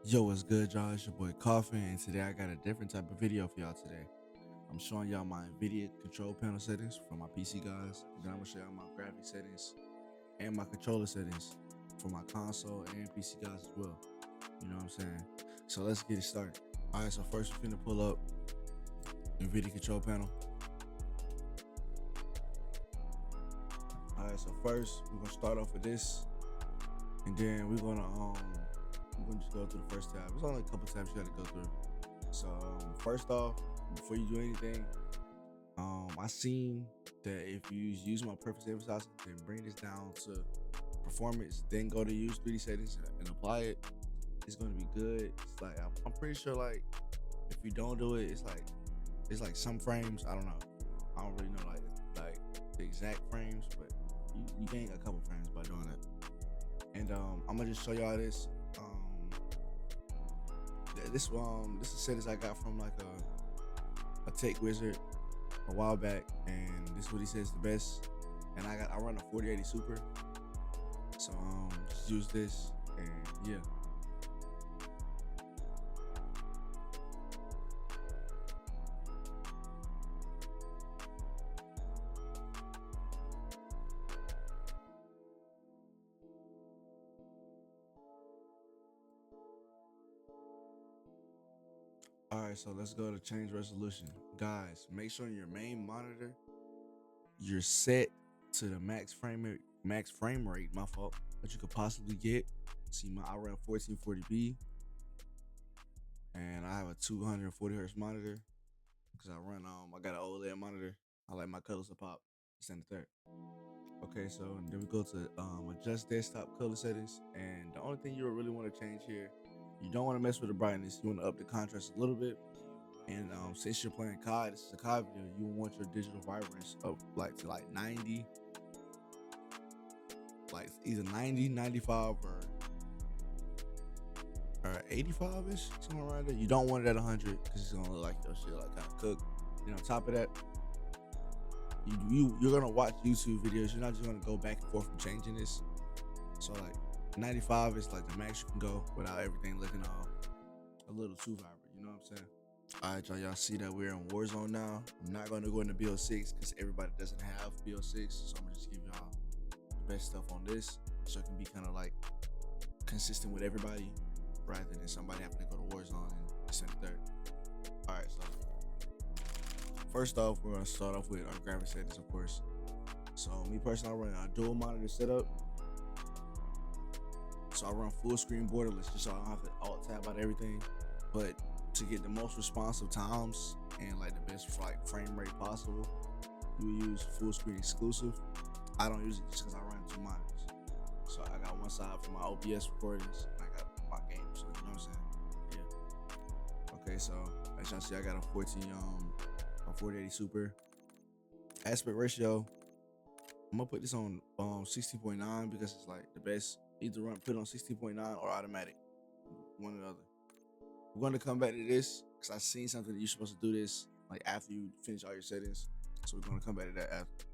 Yo, what's good, y'all? It's your boy Coffin, and today I got a different type of video for y'all today. I'm showing y'all my NVIDIA control panel settings for my PC guys, and then I'm gonna show y'all my graphic settings and my controller settings for my console and PC guys as well. You know what I'm saying? So let's get it started. Alright, so first we're finna pull up NVIDIA control panel. Alright, so first we're gonna start off with this, and then we're gonna just go through the first tab. There's only a couple tabs you gotta go through. So first off, before you do anything, I seen that if you use my purpose emphasizer, then bring this down to performance, then go to use 3D settings and apply it. It's gonna be good. It's like I'm pretty sure like if you don't do it, it's like some frames. I don't know. I don't really know like the exact frames, but you gain a couple frames by doing it. And I'm gonna just show y'all this. This is settings I got from like a tech wizard a while back, and this is what he says the best. And I run a 4080 Super, so just use this, and yeah. All right, so let's go to change resolution, guys. Make sure in your main monitor you're set to the max frame rate. My fault. That you could possibly get. See, I run 1440p, and I have a 240 hertz monitor because I got an OLED monitor. I like my colors to pop. It's in the third. Okay, so then we go to adjust desktop color settings, and the only thing you really want to change here, you don't want to mess with the brightness. You want to up the contrast a little bit. And since you're playing COD, this is a COD video, you want your digital vibrance up like to like 90, like either 90, 95, or 85-ish, somewhere around there. You don't want it at 100 because it's gonna look like your shit like kind of cooked. And on top of that, you're gonna watch YouTube videos. You're not just gonna go back and forth from changing this. So like 95 is like the max you can go without everything looking a little too vibrant. You know what I'm saying? All right, y'all see that we're in Warzone now. I'm not going to go into BO6 because everybody doesn't have BO6, so I'm going to just give y'all the best stuff on this so it can be kind of like consistent with everybody rather than somebody having to go to Warzone and send a third. All right, so first off, we're going to start off with our graphics settings, of course. So me personally, I run a dual monitor setup. So I run full screen borderless just so I don't have to alt tab out everything. But to get the most responsive times and like the best like frame rate possible, you use full screen exclusive. I don't use it just because I run two monitors. So I got one side for my OBS recordings, and I got my game. So you know what I'm saying? Yeah. Okay, so as y'all see, I got a 4080 Super. Aspect ratio, I'm gonna put this on 16.9 because it's like the best. Either put it on 16.9 or automatic, one or the other. We're going to come back to this because I seen something that you're supposed to do this like after you finish all your settings. So we're going to come back to that after.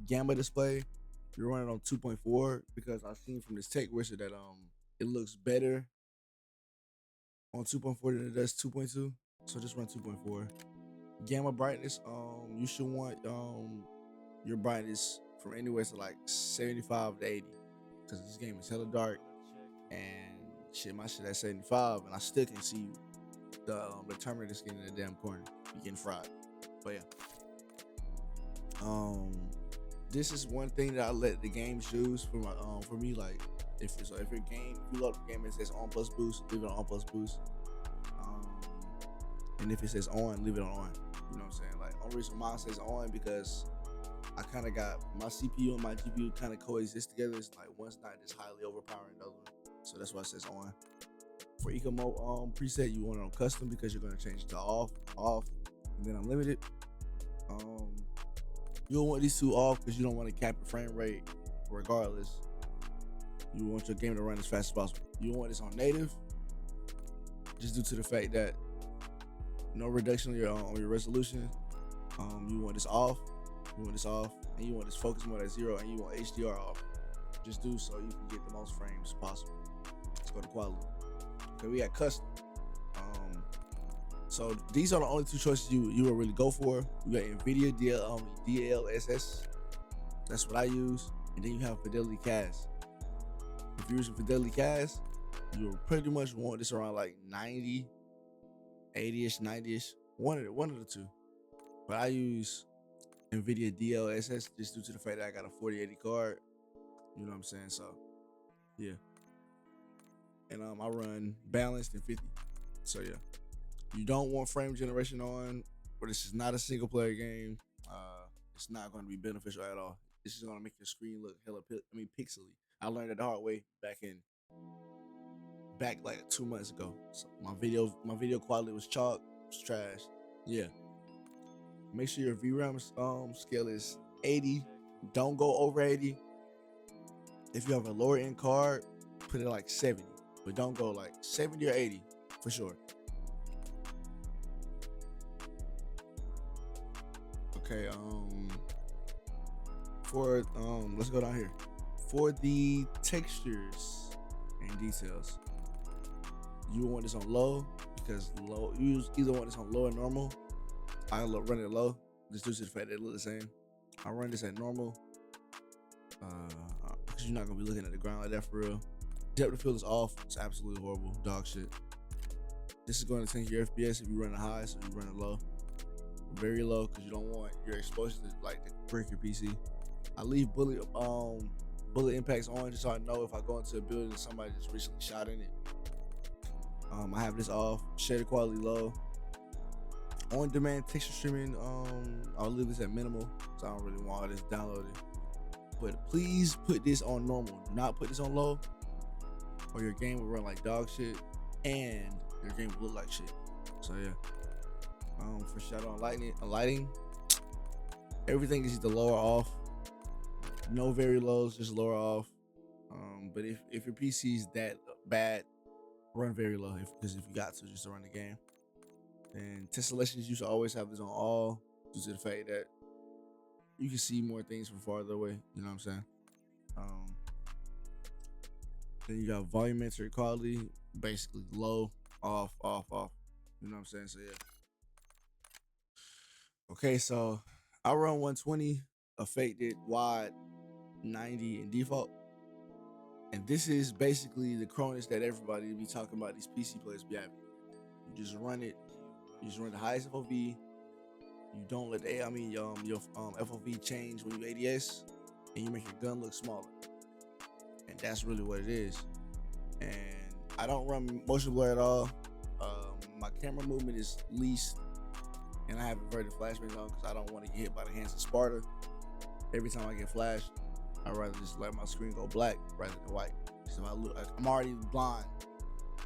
Gamma display, you're running on 2.4 because I've seen from this tech wizard that it looks better on 2.4 than it does 2.2. So just run 2.4. Gamma brightness, you should want your brightness from anywhere to like 75 to 80 because this game is hella dark, and shit, my shit at 75, and I still can see the Terminator skin in the damn corner. You getting fried. But yeah. This is one thing that I let the game choose for my for me. Like if you love the game, it says on plus boost, leave it on plus boost. And if it says on, leave it on. You know what I'm saying? Like only reason mine says on because I kind of got my CPU and my GPU kind of coexist together. It's like one's not just highly overpowering the other one. So that's why it says on. For eco mode preset, you want it on custom because you're gonna change it to off, and then unlimited. You don't want these two off because you don't want to cap the frame rate regardless. You want your game to run as fast as possible. You want this on native, just due to the fact that no reduction on your resolution. You want this off, and you want this focus mode at 0, and you want HDR off. Just do so you can get the most frames possible. Let's go to quality. Okay, we got custom. So these are the only two choices you will really go for. You got NVIDIA DLSS. That's what I use. And then you have Fidelity Cast. If you're using Fidelity Cast, you'll pretty much want this around like 90, 80-ish, 90-ish. One of the two. But I use NVIDIA DLSS just due to the fact that I got a 4080 card. You know what I'm saying? So yeah. And I run balanced and 50. So yeah. You don't want frame generation on, but this is not a single player game. It's not going to be beneficial at all. This is going to make your screen look hella pixely. I learned it the hard way back like 2 months ago. So my video quality was chalk, was trash. Yeah. Make sure your VRAM scale is 80. Don't go over 80. If you have a lower end card, put it like 70, but don't go like 70 or 80 for sure. Okay, let's go down here. For the textures and details, you want this on low, because low, you either want this on low or normal. I run it low, just due to the fact that it look the same. I run this at normal, because you're not gonna be looking at the ground like that for real. Depth of field is off. It's absolutely horrible, dog shit. This is going to tank your FPS if you run it high, so you run it low. Very low, because you don't want your exposure to like to break your PC. I leave bullet impacts on just so I know if I go into a building and somebody just recently shot in it. I have this off, shader quality low. On demand texture streaming, I'll leave this at minimal, so I don't really want all this downloaded. But please put this on normal. Do not put this on low, or your game will run like dog shit, and your game will look like shit. So yeah. For shadow and lighting, everything is either lower off. No very lows, just lower off. But if your PC is that bad, run very low, because if you got to, just to run the game. And tessellations, you should always have this on all, due to the fact that you can see more things from farther away. You know what I'm saying? Then you got volumetric quality, basically low, off, off, off. You know what I'm saying? So yeah. Okay, so I run 120, affected, wide, 90 in default. And this is basically the cronus that everybody be talking about, these PC players be having. You just run it, you just run the highest FOV. You don't let your FOV change when you ADS, and you make your gun look smaller. And that's really what it is. And I don't run motion blur at all. My camera movement is least, and I have inverted flashbangs on because I don't want to get hit by the hands of Sparta. Every time I get flashed, I'd rather just let my screen go black rather than white. So if I look, I'm already blind.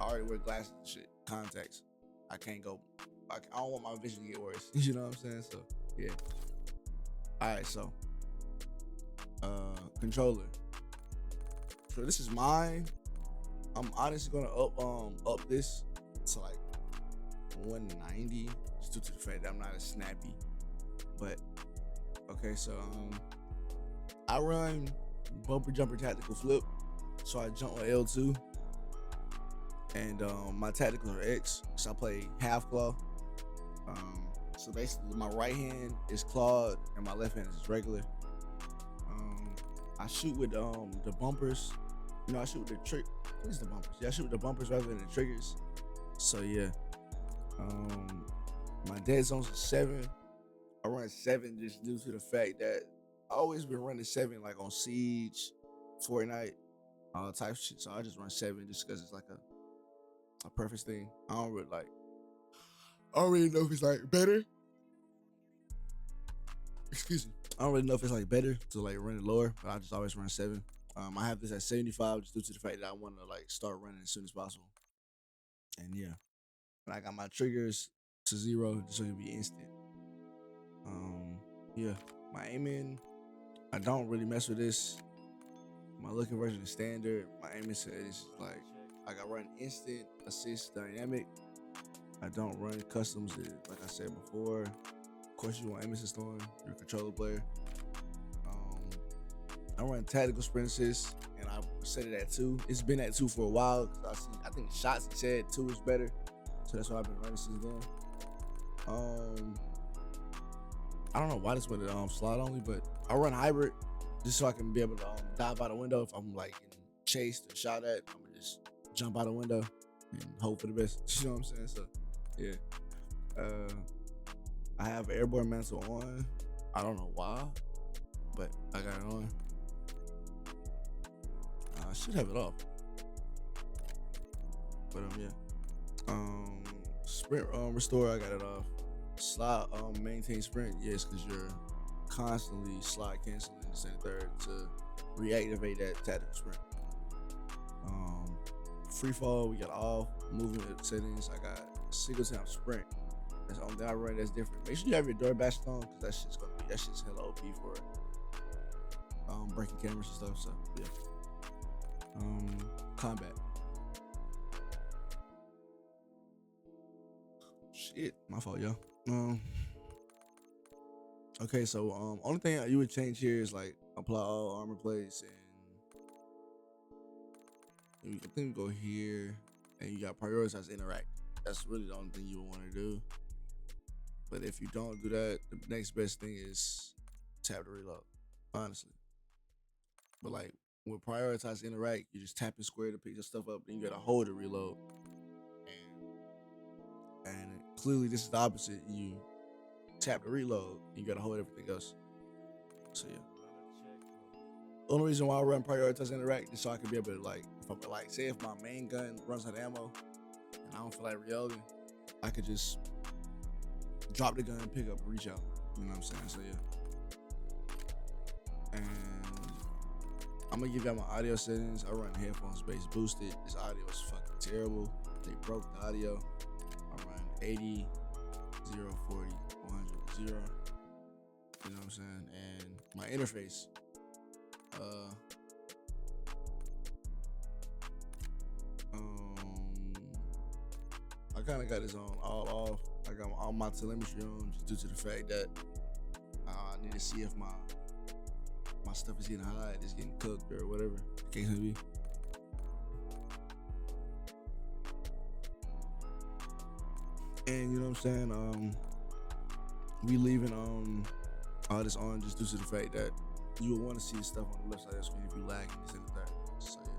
I already wear glasses and shit, contacts. I can't go. I don't want my vision to get worse. You know what I'm saying? So yeah. All right, so controller. So this is mine. I'm honestly gonna up this to like 190, just due to the fact that I'm not as snappy. But okay, so I run bumper jumper tactical flip, so I jump on L2, and my tacticals are X, so I play half claw. So basically my right hand is clawed and my left hand is regular. I shoot with the bumpers. You know, I shoot with the trick. What is the bumpers? Yeah, I shoot with the bumpers rather than the triggers. So yeah. My dead zones are 7. I run 7 just due to the fact that I always been running 7 like on Siege, Fortnite, all type of shit. So I just run 7 just because it's like a perfect thing. I don't really know if it's like better. Excuse me. I don't really know if it's like better to like run it lower, but I just always run 7. I have this at 75 just due to the fact that I want to like start running as soon as possible. And yeah, and I got my triggers to 0 just so it can be instant. Yeah, my aiming, I don't really mess with this. My looking version is standard. My aiming set is like I got run instant, assist, dynamic. I don't run customs, like I said before. Of course, you want aim assist on your controller player. I run tactical sprint assist, and I set it at 2. It's been at 2 for a while. Cause I think the shots he said 2 is better. So that's what I've been running since then. I don't know why this went slide only, but I run hybrid just so I can be able to dive out a window. If I'm like getting chased or shot at, I'm gonna just jump out a window and hope for the best. You know what I'm saying? So yeah. I have airborne mantle on. I don't know why, but I got it on. I should have it off. But yeah. Sprint restore, I got it off. Slide maintain sprint, yes, because you're constantly slide canceling the center third to reactivate that tactical sprint. Free fall, we got off. Movement settings, I got single tap sprint. That's the only thing I run that's different. Make sure you have your door bashed on, because that shit's hella OP for breaking cameras and stuff. So yeah. Combat. Shit, my fault, yo. Okay, so only thing you would change here is like apply all armor plates, and I think we go here, and you got prioritize interact. That's really the only thing you would want to do. But if you don't do that, the next best thing is tap to reload, honestly. But like with prioritize interact, you just tap and square to pick your stuff up, then you gotta hold to reload. And clearly this is the opposite. You tap to reload, and you gotta hold everything else. So yeah. The only reason why I run prioritize interact is so I can be able to say if my main gun runs out of ammo and I don't feel like reloading, I could just drop the gun, pick up, and reach out. You know what I'm saying? So yeah. And I'm gonna give y'all my audio settings. I run headphones bass boosted. This audio is fucking terrible. They broke the audio. I run 80, 0, 40, 100, 0. You know what I'm saying? And my interface. I kind of got this on all off. I got all my telemetry on just due to the fact that I need to see if my stuff is getting hot, it's getting cooked, or whatever the case may be. And you know what I'm saying? We leaving all this on just due to the fact that you will want to see the stuff on the left side of the screen if you lag and this and that. So yeah.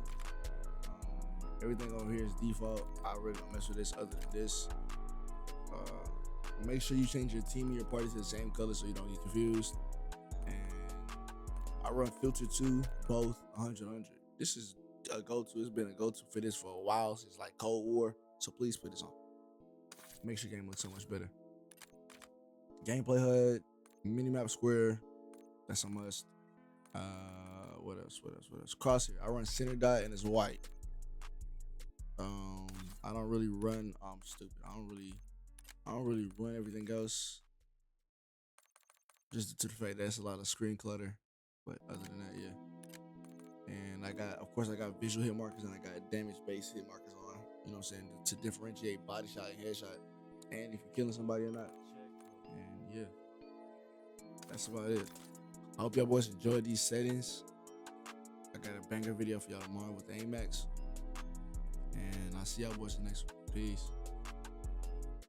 Everything over here is default. I really don't mess with this other than this. Make sure you change your team and your party to the same color so you don't get confused. And I run filter 2, both 100. This is a go-to. It's been a go-to for this for a while since like Cold War. So please put this on. Makes your game look so much better. Gameplay HUD, minimap square. That's a must. What else? Crosshair. I run center dot and it's white. I don't really run. I'm stupid. I don't really run everything else. Just to the fact that it's a lot of screen clutter. But other than that, yeah. And I got visual hit markers and I got damage based hit markers on. You know what I'm saying? To differentiate body shot and headshot, and if you're killing somebody or not. And yeah, that's about it. I hope y'all boys enjoyed these settings. I got a banger video for y'all tomorrow with the AMAX. And I'll see y'all boys in the next one. Peace.